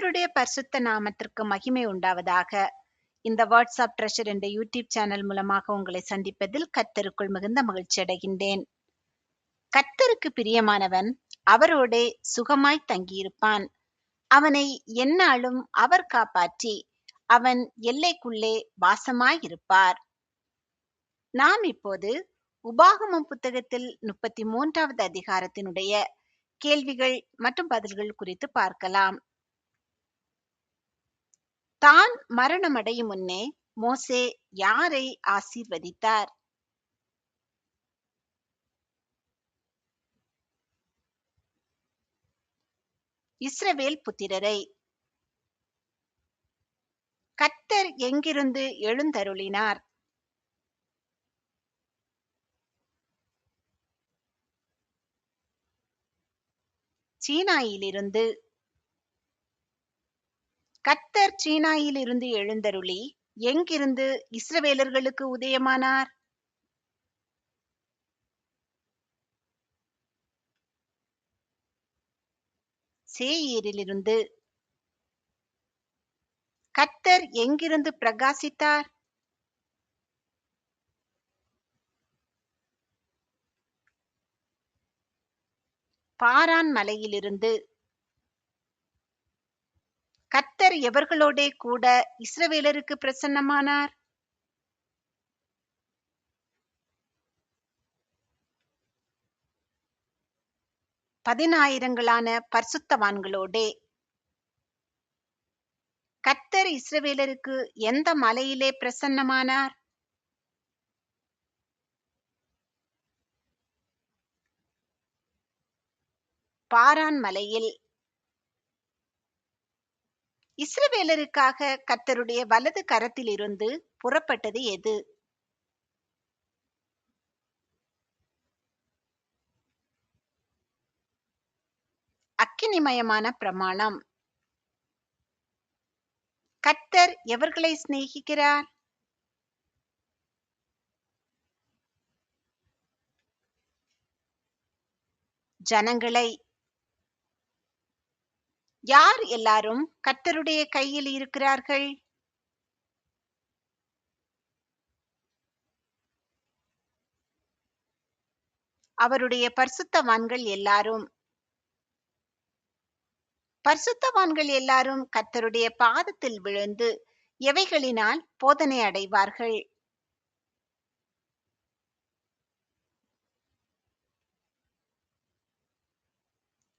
கர்த்தருடைய பரிசுத்த நாமத்திற்கு மகிமை உண்டாவதாக. இந்த வாட்ஸ்அப் ட்ரெஷர் என்ற யூடியூப் சேனல் மூலமாக உங்களை சந்திப்பதில் கர்த்தருக்குள் மிகுந்த மகிழ்ச்சி அடைகின்றேன். கர்த்தருக்கு பிரியமானவன் அவரோடே சுகமாய் தங்கியிருப்பான். அவனை எந்நாளும் அவர் காப்பாற்றி அவன் எல்லைக்குள்ளே வாசமாயிருப்பார். நாம் இப்போது உபாகமம் புத்தகத்தில் 33வது அதிகாரத்தினுடைய கேள்விகள் மற்றும் பதில்கள் குறித்து பார்க்கலாம். தான் மரணமடையும் முன்னே மோசே யாரை ஆசீர்வதித்தார்? இஸ்ரவேல் புத்திரரை. கர்த்தர் எங்கிருந்து எழுந்தருளினார்? சீனாயிலிருந்து. கர்த்தர் சீனாயிலிருந்து எழுந்தருளி எங்கிருந்து இஸ்ரவேலர்களுக்கு உதயமானார்? சேயீரிலிருந்து. கர்த்தர் எங்கிருந்து பிரகாசித்தார்? பாரான் மலையிலிருந்து. கர்த்தர் எவர்களோடே கூட இஸ்ரவேலருக்கு பிரசன்னமானார்? பதினாயிரங்களான பரிசுத்தவான்களோடே. கர்த்தர் இஸ்ரவேலருக்கு எந்த மலையிலே பிரசன்னமானார்? பாரான் மலையில். இஸ்ரவேலருக்காக கர்த்தருடைய வலது கரத்திலிருந்து புறப்பட்டது எது? அக்கினிமயமான பிரமாணம். கர்த்தர் எவர்களை சிநேகிக்கிறார்? ஜனங்களை. யார் எல்லாரும் கர்த்தருடைய கையில் இருக்கிறார்கள்? அவருடைய பரிசுத்தவான்கள் எல்லாரும். பரிசுத்தவான்கள் எல்லாரும் கர்த்தருடைய பாதத்தில் விழுந்து எவைகளினால் போதனை அடைவார்கள்?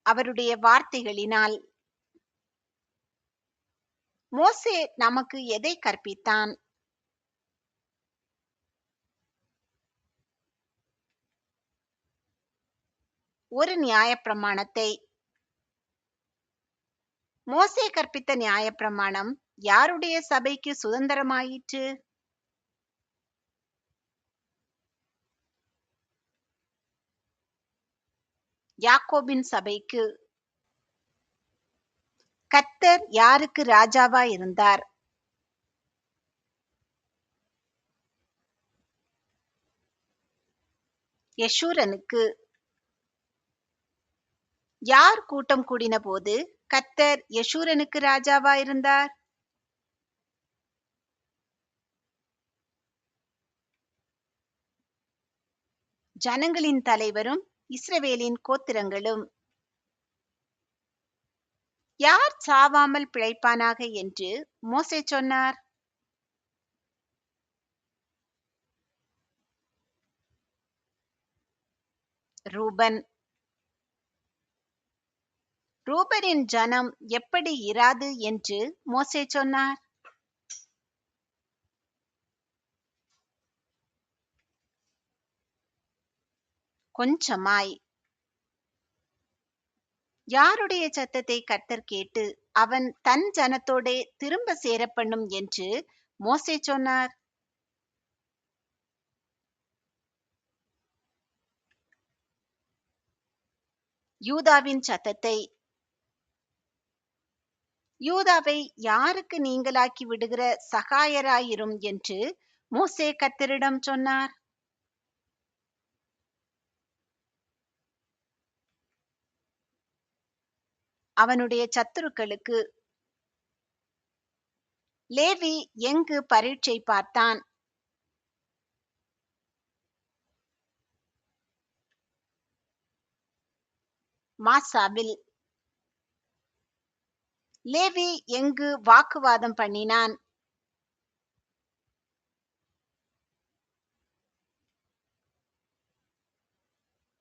அவருடைய வார்த்தைகளினால். மோசே நமக்கு எதை கற்பித்தான்? ஒரு நியாயப்பிரமாணத்தை. மோசே கற்பித்த நியாயப்பிரமாணம் யாருடைய சபைக்கு சுதந்திரமாயிற்று? யாக்கோபின் சபைக்கு. கர்த்தர் யாருக்கு ராஜாவா இருந்தார்? யெஷூரனுக்கு. யார் கூட்டம் கூடின போது கர்த்தர் யெஷூரனுக்கு ராஜாவா இருந்தார்? ஜனங்களின் தலைவரும் இஸ்ரவேலின் கோத்திரங்களும். யார் சாவாமல் பிழைப்பானாக என்று மோசே சொன்னார்? ரூபன். ரூபனின் ஜனம் எப்படி இராது என்று மோசே சொன்னார்? கொஞ்சமாய். யாருடைய சத்தத்தை கர்த்தர் கேட்டு அவன் தன் ஜனத்தோடே திரும்ப சேரப்பண்ணும் என்று மோசே சொன்னார்? யூதாவின் சத்தத்தை. யூதாவை யாருக்கு நீங்கலாக்கி விடுகிற சகாயராயிரும் என்று மோசே கர்த்தரிடம் சொன்னார்? அவனுடைய சத்துருக்களுக்கு. லேவி எங்கு பரீட்சை பார்த்தான்? மாசாவில். லேவி எங்கு வாக்குவாதம் பண்ணினான்?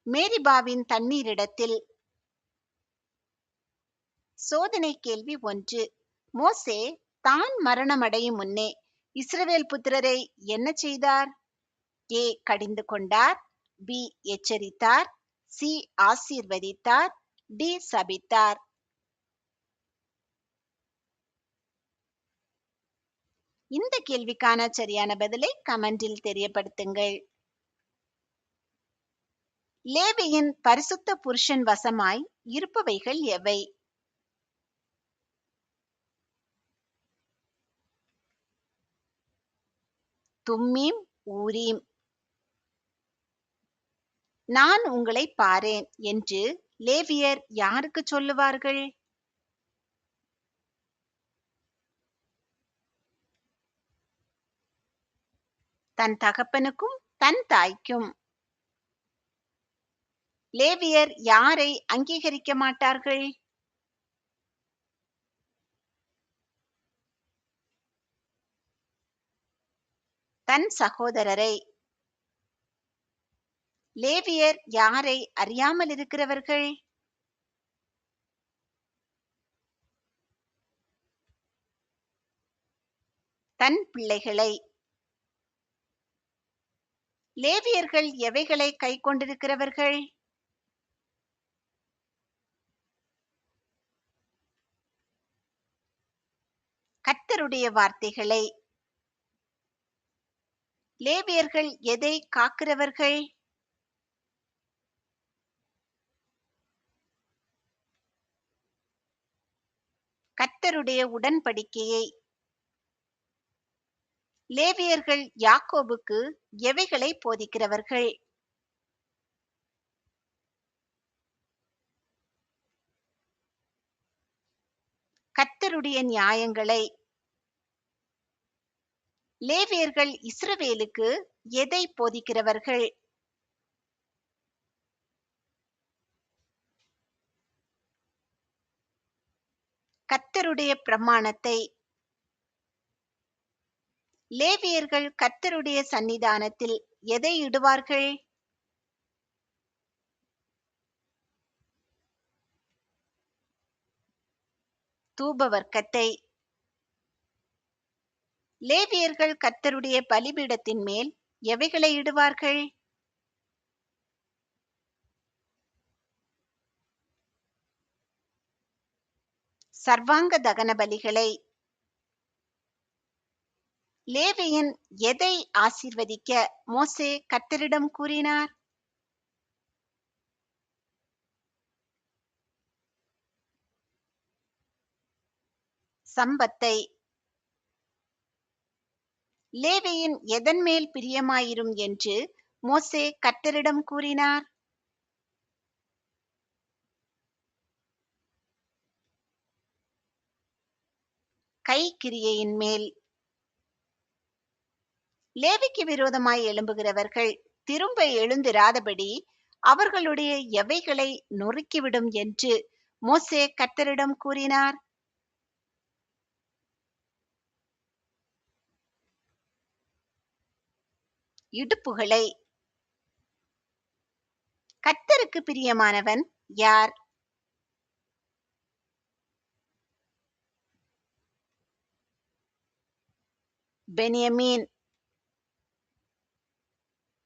மேரிபாவின் தண்ணீரிடத்தில். சோதனை கேள்வி 1. மோசே தான் மரணமடையும் முன்னே இஸ்ரவேல் புத்திரரை என்ன செய்தார்? ஏ கடிந்து கொண்டார், பி எச்சரித்தார், சி ஆசீர்வதித்தார், டி சபித்தார். இந்த கேள்விக்கான சரியான பதிலை கமெண்டில் தெரியப்படுத்துங்கள். லேவியின் பரிசுத்த புருஷன் வசமாய் இருப்பவைகள் எவை? தும்மீம், ஊரீம். நான் உங்களை பாரேன் என்று லேவியர் யாருக்கு சொல்லுவார்கள்? தன் தகப்பனுக்கும் தன் தாய்க்கும். லேவியர் யாரை அங்கீகரிக்க மாட்டார்கள்? தன் சகோதரரை. லேவியர் யாரை அறியாமல் இருக்கிறவர்கள்? தன் பிள்ளைகளை. லேவியர்கள் எவைகளை கை கொண்டிருக்கிறவர்கள்? கர்த்தருடைய வார்த்தைகளை. லேவியர்கள் எதை காக்கிறவர்கள்? கர்த்தருடைய உடன்படிக்கையை. லேவியர்கள் யாக்கோபுக்கு எவைகளை போதிக்கிறவர்கள்? கர்த்தருடைய நியாயங்களை. லேவியர்கள் இஸ்ரவேலுக்கு எதை போதிக்கிறவர்கள்? கர்த்தருடைய பிரமாணத்தை. லேவியர்கள் கர்த்தருடைய சந்நிதானத்தில் எதை இடுவார்கள்? தூபவர்க்கத்தை. லேவியர்கள் கர்த்தருடைய பலிபீடத்தின் மேல் எவைகளை இடுவார்கள்? சர்வாங்க தகன பலிகளை. லேவியன் எதை ஆசீர்வதிக்க மோசே கர்த்தரிடம் கூறினார்? சம்பத்தை. லேவியின் எதன் மேல் பிரியமாயிரும் என்று மோசே கர்த்தரிடம் கூறினார்? கைக்கிரியையின் மேல். லேவிக்கு விரோதமாய் எழும்புகிறவர்கள் திரும்ப எழுந்திராதபடி அவர்களுடைய எவைகளை நொறுக்கிவிடும் என்று மோசே கர்த்தரிடம் கூறினார்? இடுப்புகளை. கர்த்தருக்கு பிரியமானவன் யார்? பென்யமீன்.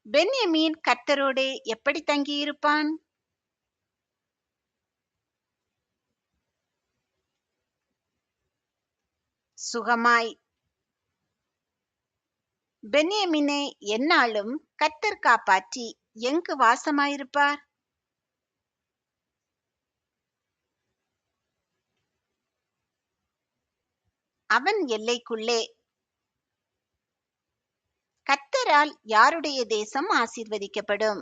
பென்யமீன் கர்த்தரோடே எப்படி தங்கியிருப்பான்? சுகமாய். பென்யமீனை எந்நாளும் கர்த்தர் காப்பாற்றி எங்கு வாசமாயிருப்பார்? அவன் எல்லைக்குள்ளே. கர்த்தரால் யாருடைய தேசம் ஆசீர்வதிக்கப்படும்?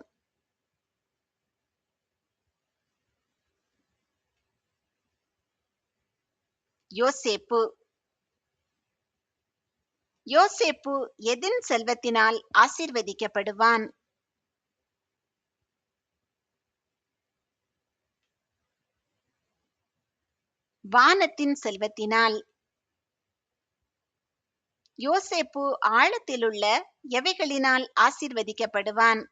யோசேப்பு. யோசேப்பு எதின் செல்வத்தினால் ஆசீர்வதிக்கப்படுவான்? வானத்தின் செல்வத்தினால். யோசேப்பு ஆழத்திலுள்ள எவைகளினால் ஆசீர்வதிக்கப்படுவான்?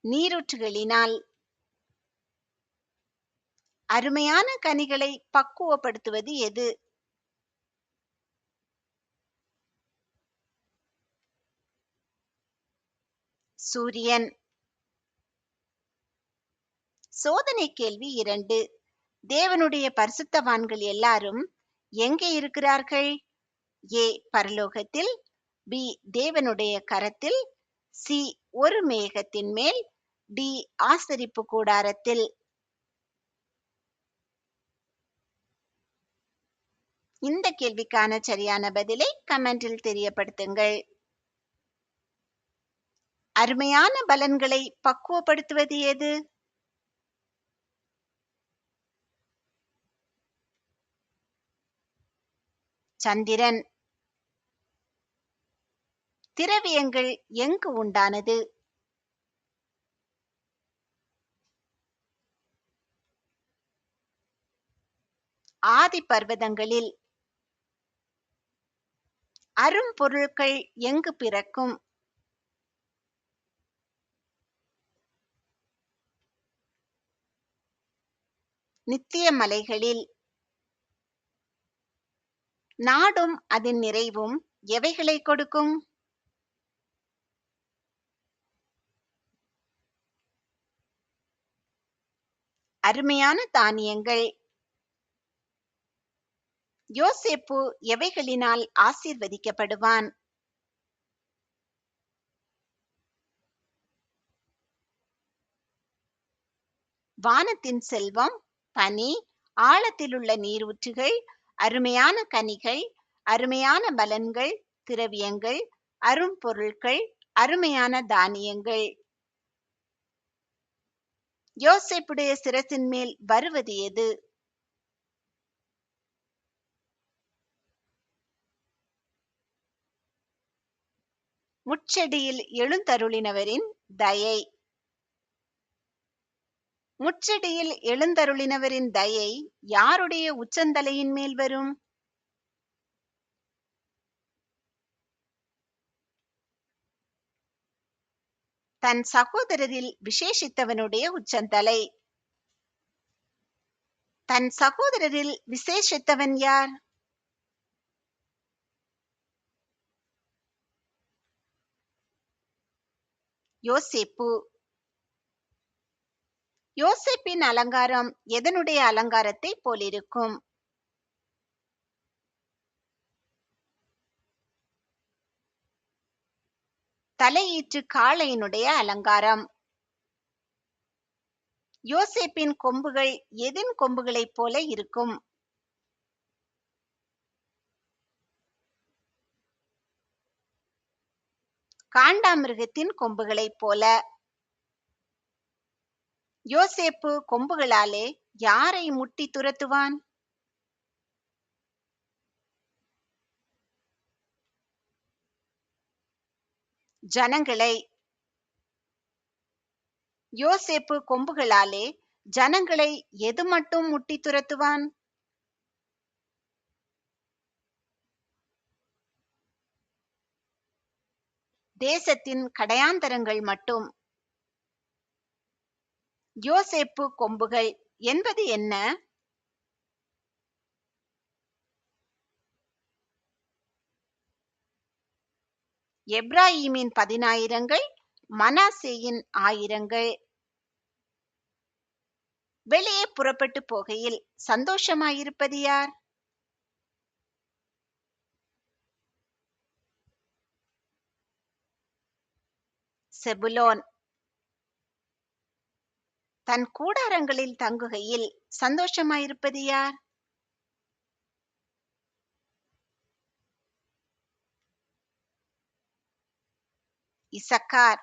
நீரூற்றுகளினால். அருமையான கனிகளை பக்குவப்படுத்துவது எது? சூரியன். சோதனை கேள்வி 2. தேவனுடைய பரிசுத்தவான்கள் எல்லாரும் எங்கே இருக்கிறார்கள்? ஏ பரலோகத்தில், பி தேவனுடைய கரத்தில், சி ஒரு மேகத்தின் மேல், டி ஆசரிப்பு கூடாரத்தில். இந்த கேள்விக்கான சரியான பதிலை கமெண்டில் தெரியப்படுத்துங்கள். அருமையான பலன்களை பக்குவப்படுத்துவது எது? சந்திரன். திரவியங்கள் எங்கு உண்டானது? ஆதி பர்வதங்களில். அரும்பொருட்கள் எங்கு பிறக்கும்? நித்திய மலைகளில். நாடும் அதன் நிறைவும் எவைகளை கொடுக்கும்? அருமையான தானியங்கள். யோசேப்பு எவைகளினால் ஆசீர்வதிக்கப்படுவான்? வானத்தின் செல்வம், பனி, ஆழத்திலுள்ள நீரூற்றுகள், அருமையான கனிகள், அருமையான பலன்கள், திரவியங்கள், அரும்பொருட்கள், அருமையான தானியங்கள். யோசேப்புடைய சிரசின் மேல் வருவது எது? முட்செடியில் எழுந்தருளினவரின் தயை. முட்செடியில் எழுந்தருளினவரின் தயை யாருடைய உச்சந்தலையின் மேல் வரும்? தன் சகோதரரில் விசேஷித்தவனுடைய உச்சந்தலை. தன் சகோதரரில் விசேஷித்தவன் யார்? யோசேப்பு. யோசேப்பின் அலங்காரம் எதனுடைய அலங்காரத்தை போலிருக்கும்? தலையீற்று காளையினுடைய அலங்காரம். யோசேப்பின் கொம்புகள் எதின் கொம்புகளைப் போல இருக்கும்? காண்டாமிருகத்தின் கொம்புகளைப் போல. யோசேப்பு கொம்புகளாலே யாரை முட்டி துரத்துவான்? ஜனங்களை. யோசேப்பு கொம்புகளாலே ஜனங்களை எது மட்டும் முட்டி துரத்துவான்? தேசத்தின் கடையாந்தரங்கள் மட்டும். யோசேப்பு கொம்புகள் என்பது என்ன? எப்ராஹீமின் 10,000, மனாசேயின் 1000. வெளியே புறப்பட்டு போகையில் சந்தோஷமாயிருப்பது யார்? செபுலோன். தன் கூடாரங்களில் தங்குகையில் சந்தோஷமாயிருப்பது யார்? இசக்கார்.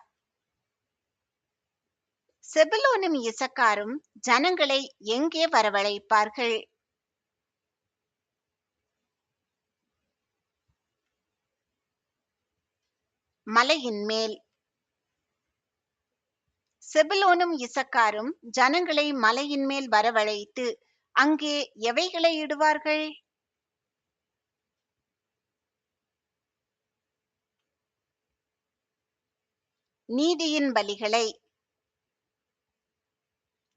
செபுலோனும் இசக்காரும் ஜனங்களை எங்கே வரவழைப்பார்கள்? மலையின் மேல். செபுலோனும் இசக்காரும் ஜனங்களை மலையின் மேல் வரவழைத்து அங்கே எவைகளை இடுவார்கள்? நீதியின் பலிகளை.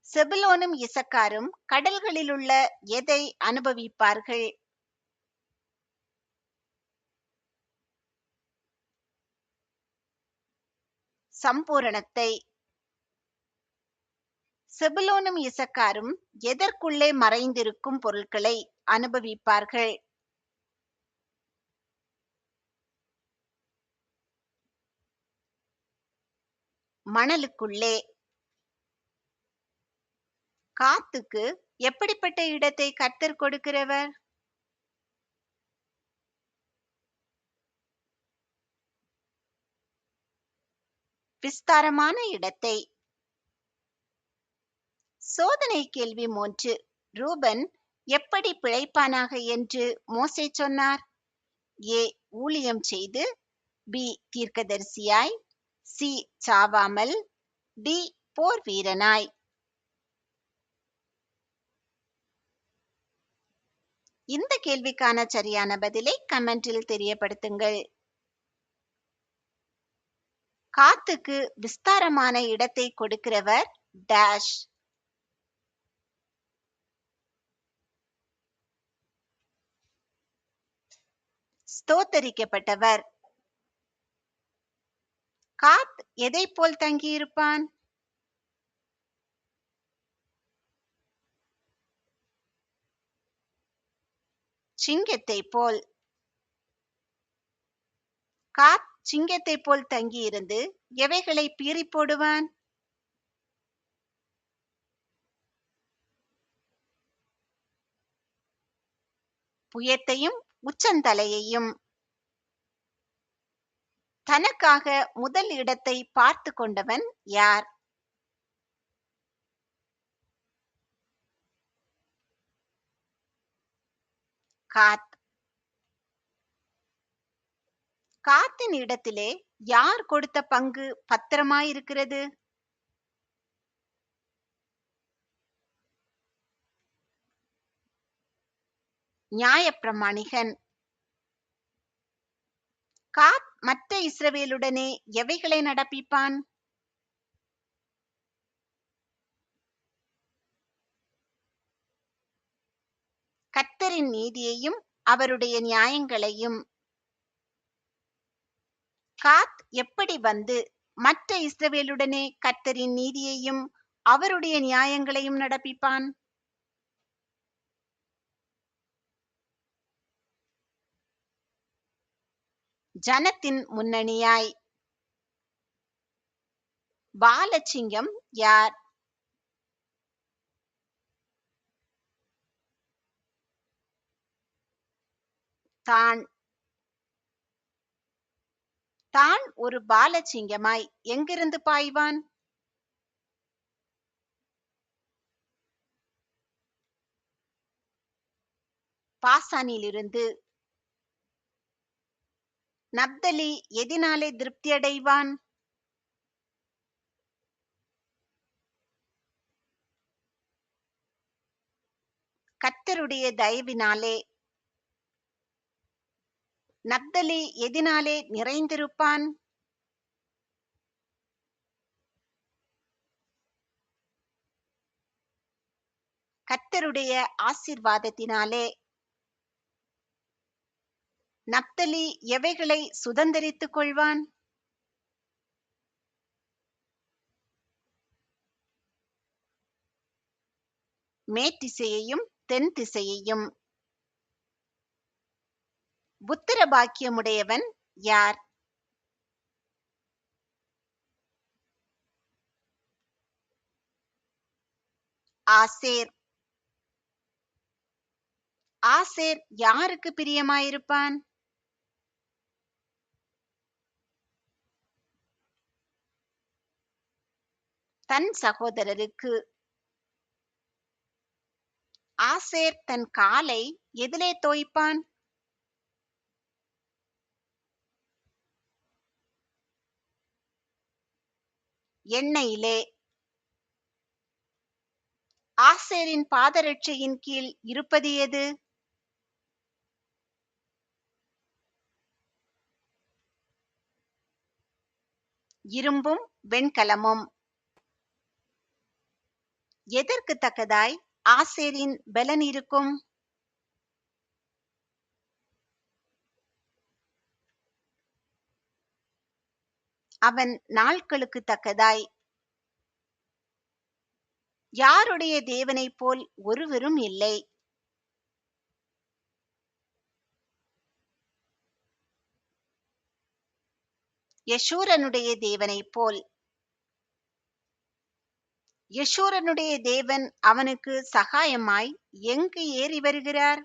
செபுலோனும் இசக்காரும் கடல்களிலுள்ள எதை அனுபவிப்பார்கள்? சம்பூரணத்தை. செபுலோனும் இசக்காரும் எதற்குள்ளே மறைந்திருக்கும் பொருட்களை அனுபவிப்பார்கள்? மணலுக்குள்ளே. காத்துக்கு எப்படிப்பட்ட இடத்தை கர்த்தர் கொடுக்கிறவர்? விஸ்தாரமான இடத்தை. சோதனை கேள்வி 3. ரூபன் எப்படி பிழைப்பானாக என்று மோசே சொன்னார்? ஏ, ஊழியம் செய்து. பி, தீர்க்கதரிசியாய். சி, சாவாமல். டி, போர் வீரனாய். இந்த கேள்விக்கான சரியான பதிலை கமெண்டில் தெரியப்படுத்துங்கள். காத்துக்கு விஸ்தாரமான இடத்தை கொடுக்கிறவர் டேஷ். ஸ்தோத்தரிக்கப்பட்டவர். காத் எதை போல் தங்கியிருப்பான்? சிங்கத்தை போல். காத் சிங்கத்தை போல் தங்கியிருந்து எவைகளை பீறி போடுவான்? புயத்தையும் உச்சந்தலையையும். தனக்காக முதல் இடத்தை பார்த்து கொண்டவன் யார்? காத். காத்தின் இடத்திலே யார் கொடுத்த பங்கு பத்திரமாயிருக்கிறது? நியாயப்பிரமாணிகன். காத் மற்ற இஸ்ரவேலுடனே எவைகளை நடப்பிப்பான்? கர்த்தரின் நீதியையும் அவருடைய நியாயங்களையும். காத் எப்படி வந்து மற்ற இஸ்ரவேலுடனே கர்த்தரின் நீதியையும் அவருடைய நியாயங்களையும் நடப்பிப்பான்? ஜனத்தின் முன்னணியாய். பாலசிங்கம் யார்? தான். தான் ஒரு பாலசிங்கமாய் எங்கிருந்து பாய்வான்? பாசானிலிருந்து. நப்தலி எதினாலே திருப்தியடைவான்? கர்த்தருடைய தயவினாலே. நப்தலி எதினாலே நிறைந்திருப்பான்? கர்த்தருடைய ஆசீர்வாதத்தினாலே. நப்தலி எவைகளை சுதந்தரித்துக் கொள்வான்? மேற்றிசையையும் தென் திசையையும். புத்திர பாக்கியமுடையவன் யார்? ஆசேர். ஆசேர் யாருக்கு பிரியமாயிருப்பான்? தன் சகோதரருக்கு. ஆசேர் தன் காலை எதிலே தோய்ப்பான்? எண்ணெயிலே. ஆசேரின் பாதரட்சையின் கீழ் இருப்பது எது? இரும்பும் வெண்கலமும். எதற்கு தக்கதாய் ஆசேரின் பெலன் இருக்கும்? அவன் நாட்களுக்கு தக்கதாய். யாருடைய தேவனைப் போல் ஒருவரும் இல்லை. யெஷூரனுடைய தேவனைப் போல். யெஷூரனுடைய தேவன் அவனுக்கு சகாயமாய் எங்கு ஏறி வருகிறார்?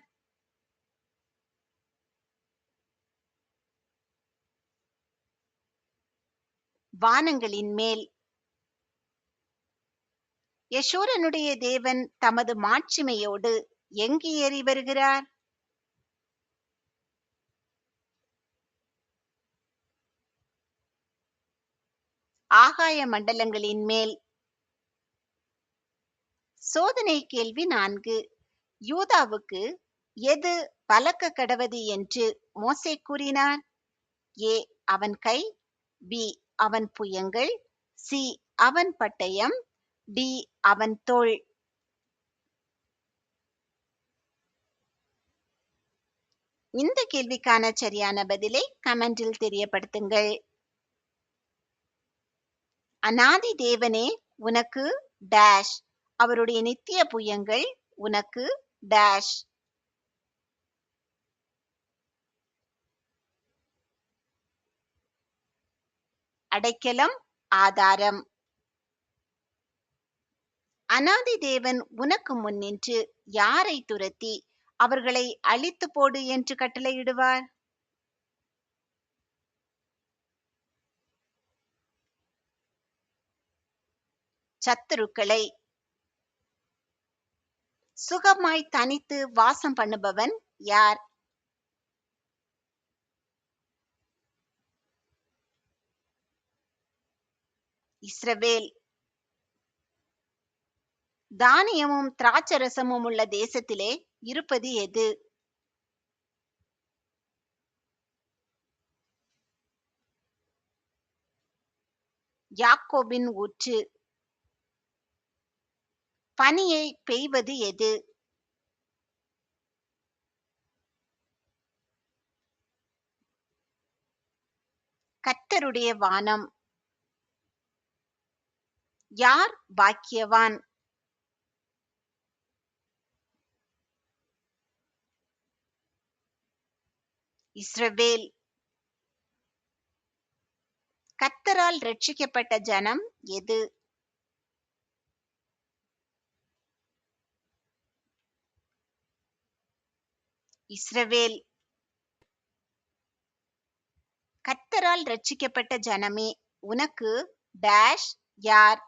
வானங்களின் மேல். யெஷூரனுடைய தேவன் தமது மாட்சிமையோடு எங்கு ஏறி வருகிறார்? ஆகாய மண்டலங்களின் மேல். சோதனை கேள்வி 4. யூதாவுக்கு எது பலக்க கடவது என்று மோசே கூறினார்? ஏ அவன் கை, பி அவன் புயங்கள், சி அவன் பட்டயம், டி அவன் தோள். இந்த கேள்விக்கான சரியான பதிலை கமெண்டில் தெரியப்படுத்துங்கள். அநாதி தேவனே உனக்கு டேஷ், அவருடைய நித்திய புயங்கள் உனக்கு டேஷ். அடைக்கலம், ஆதாரம். அநாதி தேவன் உனக்கு முன்னின்று யாரை துரத்தி அவர்களை அழித்து போடு என்று கட்டளையிடுவார்? சத்துருக்களை. சுகமாய் தனித்து வாசம் பண்ணுபவன் யார்? இஸ்ரவேல். தானியமும் திராட்சரசமும் உள்ள தேசத்திலே இருப்பது எது? யாக்கோபின் ஊற்று. பனியை பெய்வது எது? கர்த்தருடைய வானம். யார் பாக்கியவான்? இஸ்ரவேல். கர்த்தரால் ரட்சிக்கப்பட்ட ஜனம் எது? இஸ்ரவேல். கர்த்தரால் ரட்சிக்கப்பட்ட ஜனமே உனக்கு டேஷ் யார்?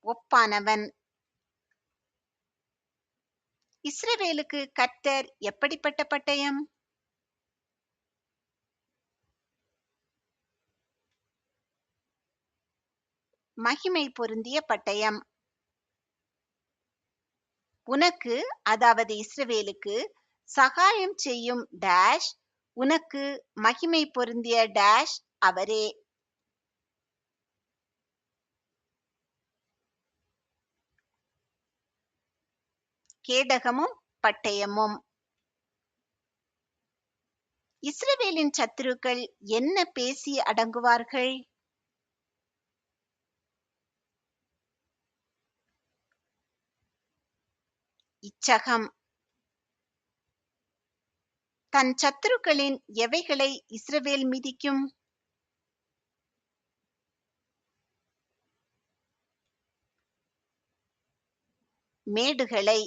ஒப்பானவன். இஸ்ரவேலுக்கு கர்த்தர் எப்படிப்பட்ட பட்டயம்? மகிமை பொருந்திய பட்டயம். உனக்கு, அதாவது இஸ்ரவேலுக்கு சகாயம் செய்யும் டேஷ் உனக்கு மகிமை பொருந்திய டேஷ் அவரே. கேடகமும் பட்டயமும். இஸ்ரவேலின் சத்துருக்கள் என்ன பேசி அடங்குவார்கள்? இச்சகம். தன் சத்துருக்களின் எவைகளை இஸ்ரவேல் மிதிக்கும்? மேடுகளை.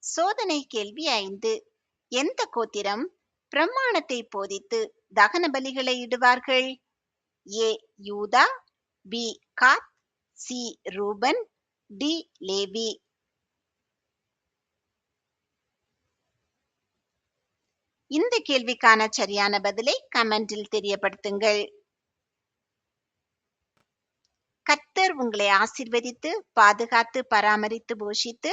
சோதனை கேள்வி 5. எந்த கோத்திரம் பிரமாணத்தை போதித்து தகன பலிகளை இடுவார்கள்? ஏ யூதா, பி காத், சி ரூபன், டி லேவி. இந்த கேள்விக்கான சரியான பதிலை கமெண்டில் தெரியப்படுத்துங்கள். கர்த்தர் உங்களை ஆசீர்வதித்து பாதுகாத்து பராமரித்து போஷித்து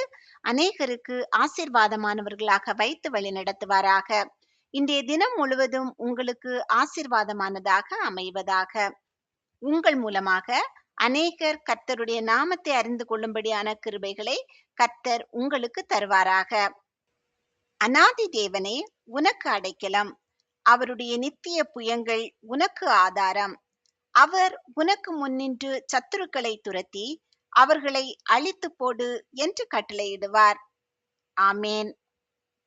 அநேகருக்கு ஆசீர்வாதமானவர்களாக வைத்து வழி நடத்துவாராக. இன்றைய தினம் முழுவதும் உங்களுக்கு ஆசீர்வாதமானதாக அமைவதாக. உங்கள் மூலமாக அநேகர் கர்த்தருடைய நாமத்தை அறிந்து கொள்ளும்படியான கிருபைகளை கர்த்தர் உங்களுக்கு தருவாராக. அநாதி தேவனே, உனக்கு அடைக்கலம். அவருடைய நித்திய புயங்கள் உனக்கு ஆதாரம். அவர் உனக்கு முன்னின்று சத்துருக்களை துரத்தி அவர்களை அழித்து போடு என்று கட்டளையிடுவார். ஆமேன்.